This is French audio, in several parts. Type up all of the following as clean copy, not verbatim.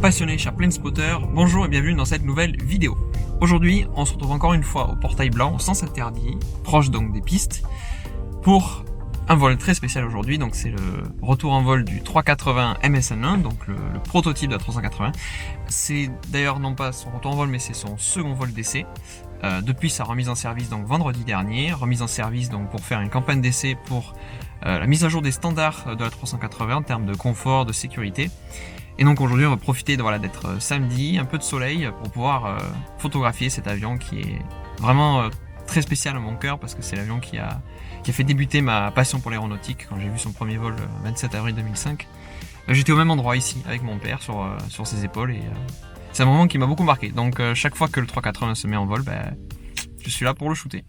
passionnés, chers planespotters, bonjour et bienvenue dans cette nouvelle vidéo. Aujourd'hui, on se retrouve encore une fois au portail blanc, au sens interdit, proche donc des pistes, pour un vol très spécial aujourd'hui. Donc c'est le retour en vol du 380 MSN1, donc le prototype de la 380. C'est d'ailleurs non pas son retour en vol, mais c'est son second vol d'essai. Depuis sa remise en service donc vendredi dernier, remise en service donc pour faire une campagne d'essai pour la mise à jour des standards de la 380 en termes de confort, de sécurité. Et donc aujourd'hui on va profiter d'être samedi, un peu de soleil pour pouvoir photographier cet avion qui est vraiment très spécial à mon cœur parce que c'est l'avion qui a fait débuter ma passion pour l'aéronautique quand j'ai vu son premier vol le 27 avril 2005. J'étais au même endroit ici avec mon père sur ses épaules et c'est un moment qui m'a beaucoup marqué. Donc chaque fois que le 380 se met en vol, je suis là pour le shooter.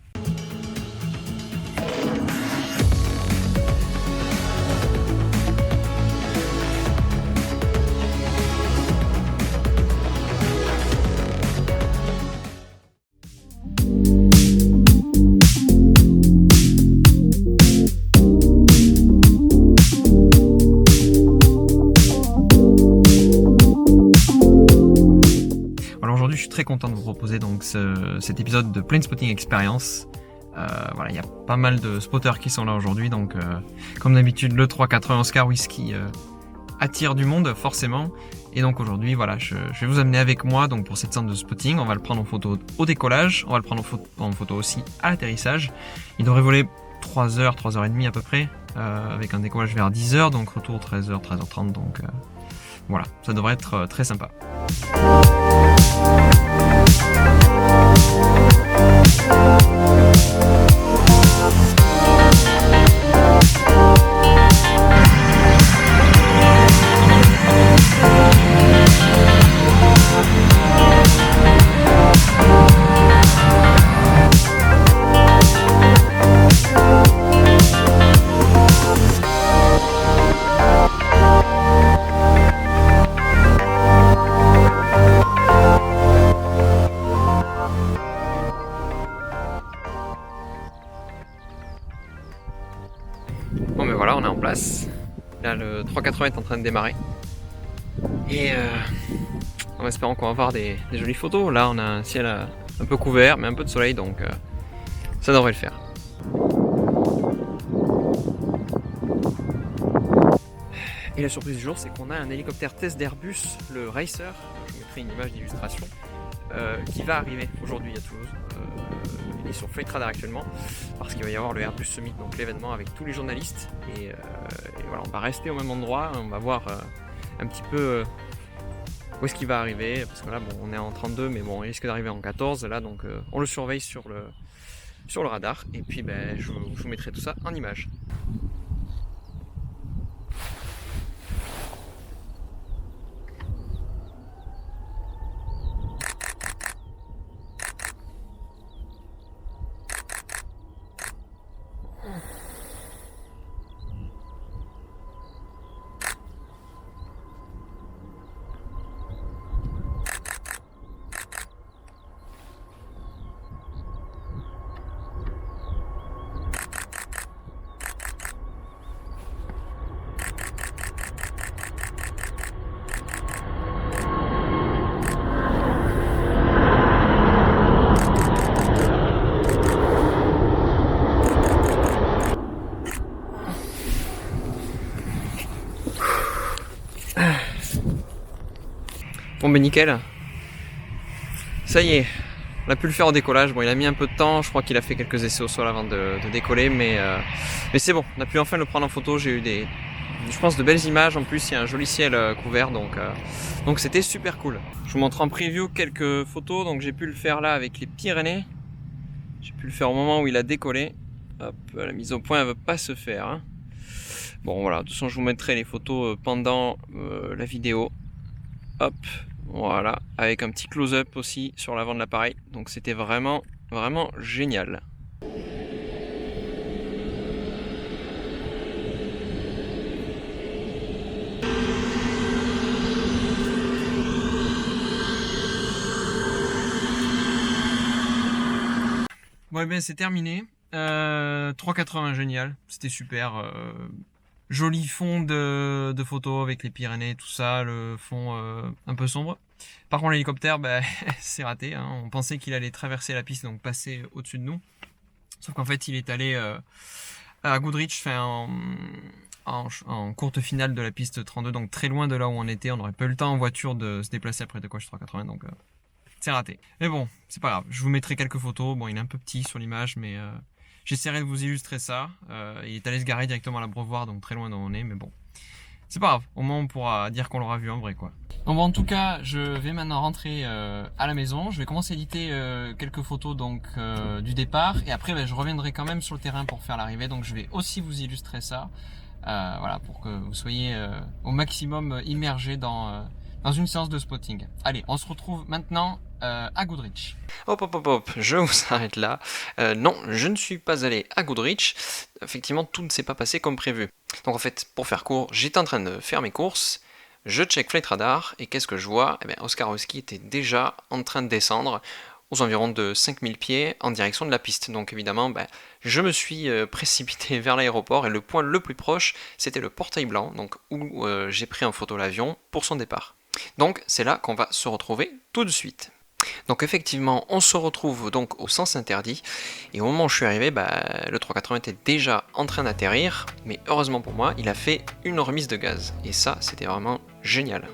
Aujourd'hui, je suis très content de vous proposer donc cet épisode de Planespotting Experience. Il y a pas mal de spotters qui sont là aujourd'hui, donc comme d'habitude, le 380 Oscar Whisky attire du monde forcément. Et donc aujourd'hui, je vais vous amener avec moi donc pour cette séance de spotting. On va le prendre en photo au décollage, on va le prendre en photo aussi à l'atterrissage. Il devrait voler 3h, 3h30 à peu près, avec un décollage vers 10h, donc retour 13h, 13h30. Donc voilà, ça devrait être très sympa. Bon mais voilà, on est en place. Là le 380 est en train de démarrer. Et en espérant qu'on va avoir des jolies photos. Là on a un ciel un peu couvert mais un peu de soleil, donc ça devrait le faire. Et la surprise du jour, c'est qu'on a un hélicoptère test d'Airbus, le Racer, je vous mettrai une image d'illustration, qui va arriver aujourd'hui à Toulouse. Il est sur Flightradar actuellement parce qu'il va y avoir le Airbus Summit, donc l'événement avec tous les journalistes. Et voilà, on va rester au même endroit, on va voir un petit peu où est-ce qu'il va arriver, parce que là bon, on est en 32, mais bon, il risque d'arriver en 14 là, donc on le surveille sur le radar. Et puis je vous mettrai tout ça en image. Bon nickel, ça y est, on a pu le faire au décollage. Bon, il a mis un peu de temps, je crois qu'il a fait quelques essais au sol avant de décoller, mais c'est bon, on a pu enfin le prendre en photo. J'ai eu je pense de belles images, en plus il y a un joli ciel couvert, donc c'était super cool. Je vous montre en preview quelques photos. Donc j'ai pu le faire là avec les Pyrénées, j'ai pu le faire au moment où il a décollé. Hop, la mise au point elle veut pas se faire, hein. Bon voilà, de toute façon je vous mettrai les photos pendant la vidéo. Hop, voilà, avec un petit close-up aussi sur l'avant de l'appareil. Donc c'était vraiment, vraiment génial. Bon, et bien c'est terminé. 3,80 génial, c'était super. joli fond de photos avec les Pyrénées, tout ça, le fond un peu sombre. Par contre l'hélicoptère, bah, c'est raté, hein. On pensait qu'il allait traverser la piste, donc passer au-dessus de nous. Sauf qu'en fait il est allé à Goodrich, en courte finale de la piste 32, donc très loin de là où on était. On n'aurait pas eu le temps en voiture de se déplacer après de Coche 380, donc c'est raté. Mais bon, c'est pas grave, je vous mettrai quelques photos. Bon, il est un peu petit sur l'image, mais j'essaierai de vous illustrer ça. Il est allé se garer directement à l'Abreuvoir, donc très loin d'où on est, mais bon, c'est pas grave, au moins on pourra dire qu'on l'aura vu en vrai, quoi. Bon, en tout cas, je vais maintenant rentrer à la maison. Je vais commencer à éditer quelques photos donc du départ, et après je reviendrai quand même sur le terrain pour faire l'arrivée, donc je vais aussi vous illustrer ça. Voilà, pour que vous soyez au maximum immergé dans une séance de spotting. Allez, on se retrouve maintenant à Goodrich. Hop, hop, hop, hop, je vous arrête là. Non, je ne suis pas allé à Goodrich. Effectivement, tout ne s'est pas passé comme prévu. Donc en fait, pour faire court, j'étais en train de faire mes courses, je check Flight Radar, et qu'est-ce que je vois? Eh bien, Oscar Husky était déjà en train de descendre aux environs de 5000 pieds en direction de la piste. Donc évidemment, je me suis précipité vers l'aéroport, et le point le plus proche, c'était le portail blanc, donc où j'ai pris en photo l'avion pour son départ. Donc c'est là qu'on va se retrouver tout de suite. Donc effectivement, on se retrouve donc au sens interdit, et au moment où je suis arrivé, le 380 était déjà en train d'atterrir, mais heureusement pour moi, il a fait une remise de gaz, et ça, c'était vraiment génial.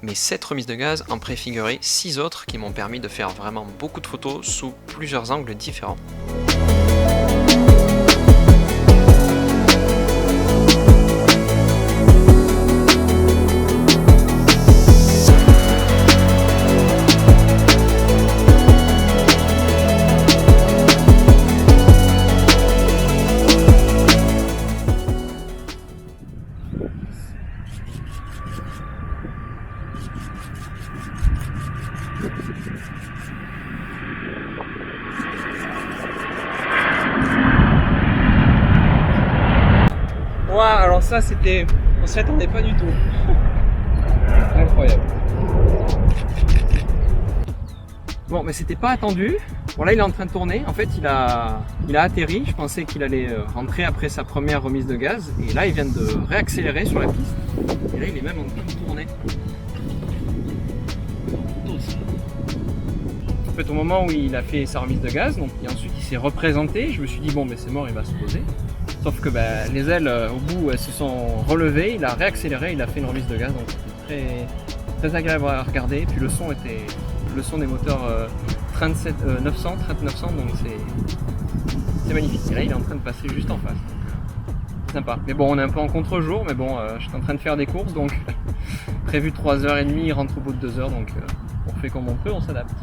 Mais cette remise de gaz en préfigurait 6 autres qui m'ont permis de faire vraiment beaucoup de photos sous plusieurs angles différents. Wow, alors ça c'était... on s'y attendait pas du tout. Incroyable. Bon, mais c'était pas attendu. Bon, là il est en train de tourner. En fait il a atterri. Je pensais qu'il allait rentrer après sa première remise de gaz. Et là il vient de réaccélérer sur la piste. Et là il est même en train de tourner. En fait, au moment où il a fait sa remise de gaz, donc, et ensuite il s'est représenté, je me suis dit bon, mais c'est mort, il va se poser. Sauf que les ailes au bout elles se sont relevées, il a réaccéléré, il a fait une remise de gaz, donc c'était très agréable à regarder. Et puis le son des moteurs 900, donc c'est magnifique. Et là il est en train de passer juste en face, donc c'est sympa. Mais bon, on est un peu en contre-jour, mais bon, je suis en train de faire des courses, donc prévu 3h30, il rentre au bout de 2 heures, donc on fait comme on peut, on s'adapte.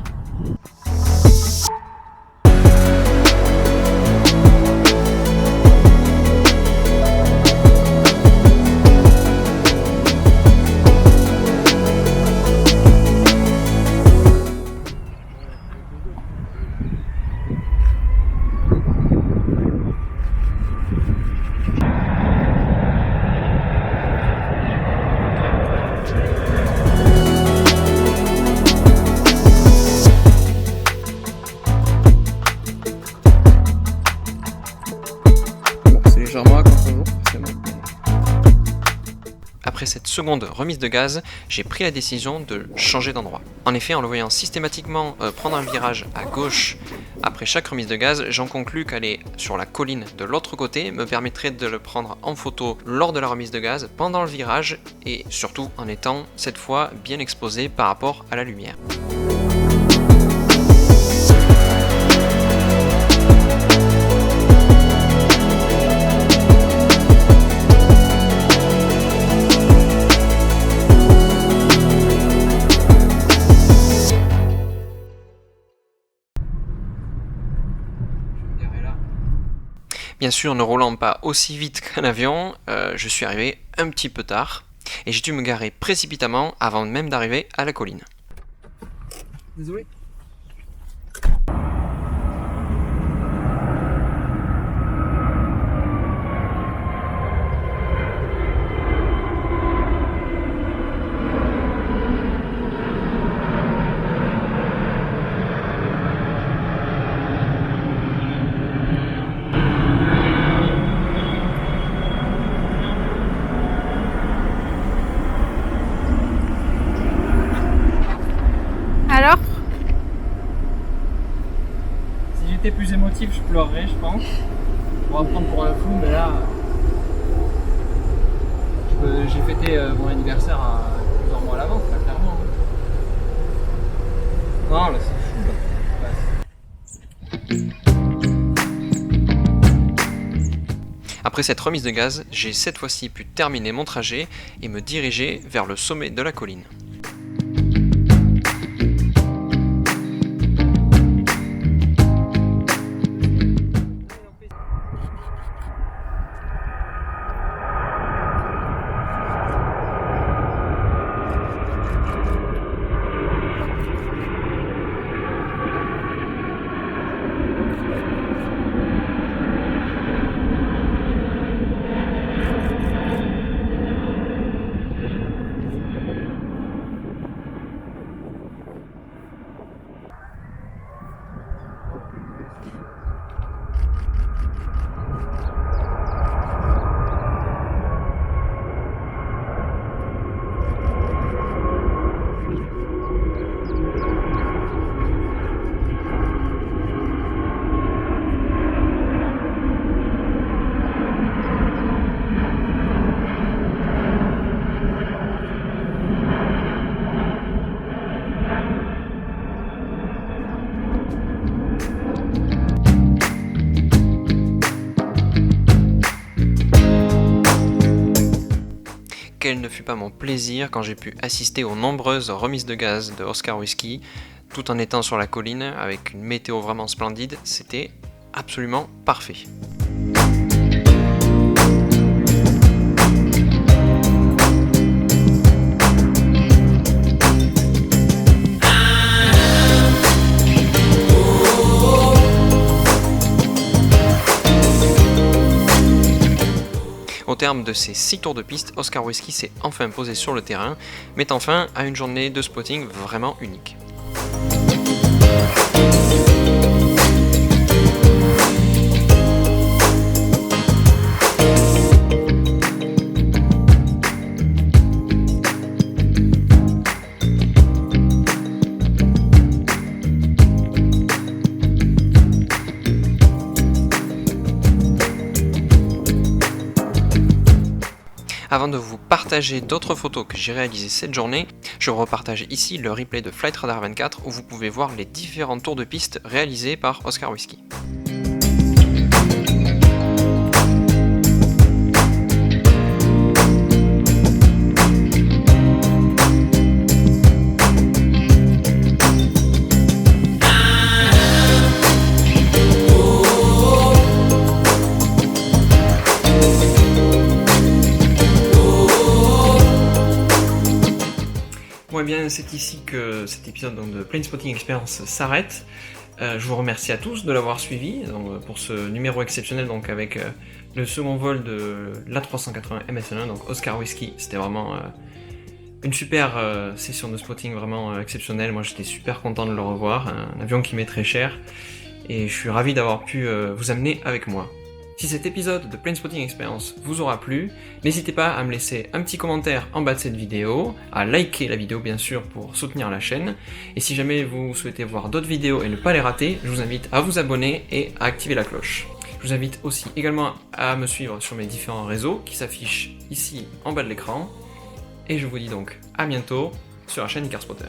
Après cette seconde remise de gaz, j'ai pris la décision de changer d'endroit. En effet, en le voyant systématiquement prendre un virage à gauche après chaque remise de gaz, j'en conclus qu'aller sur la colline de l'autre côté me permettrait de le prendre en photo lors de la remise de gaz, pendant le virage, et surtout en étant cette fois bien exposé par rapport à la lumière. Bien sûr, ne roulant pas aussi vite qu'un avion, je suis arrivé un petit peu tard et j'ai dû me garer précipitamment avant même d'arriver à la colline. Désolé. été plus émotif, je pleurerais, je pense. On va me prendre pour un fou, mais là, j'ai fêté mon anniversaire à plusieurs mois à l'avance, là, clairement. Non, là, c'est fou, là. Après cette remise de gaz, j'ai cette fois-ci pu terminer mon trajet et me diriger vers le sommet de la colline. Quel ne fut pas mon plaisir quand j'ai pu assister aux nombreuses remises de gaz de Oscar Whisky, tout en étant sur la colline avec une météo vraiment splendide, c'était absolument parfait. Au terme de ces 6 tours de piste, Oscar Whisky s'est enfin posé sur le terrain, mettant fin à une journée de spotting vraiment unique. Avant de vous partager d'autres photos que j'ai réalisées cette journée, je vous repartage ici le replay de Flight Radar 24 où vous pouvez voir les différents tours de piste réalisés par Oscar Whisky. Bon, eh bien, c'est ici que cet épisode donc, de Plane Spotting Experience s'arrête. Je vous remercie à tous de l'avoir suivi donc, pour ce numéro exceptionnel donc, avec le second vol de l'A380 MS1, donc Oscar Whisky. C'était vraiment une super session de spotting vraiment exceptionnelle. Moi j'étais super content de le revoir, un avion qui m'est très cher et je suis ravi d'avoir pu vous amener avec moi. Si cet épisode de Plane Spotting Experience vous aura plu, n'hésitez pas à me laisser un petit commentaire en bas de cette vidéo, à liker la vidéo bien sûr pour soutenir la chaîne, et si jamais vous souhaitez voir d'autres vidéos et ne pas les rater, je vous invite à vous abonner et à activer la cloche. Je vous invite aussi également à me suivre sur mes différents réseaux qui s'affichent ici en bas de l'écran, et je vous dis donc à bientôt sur la chaîne Icarspotter.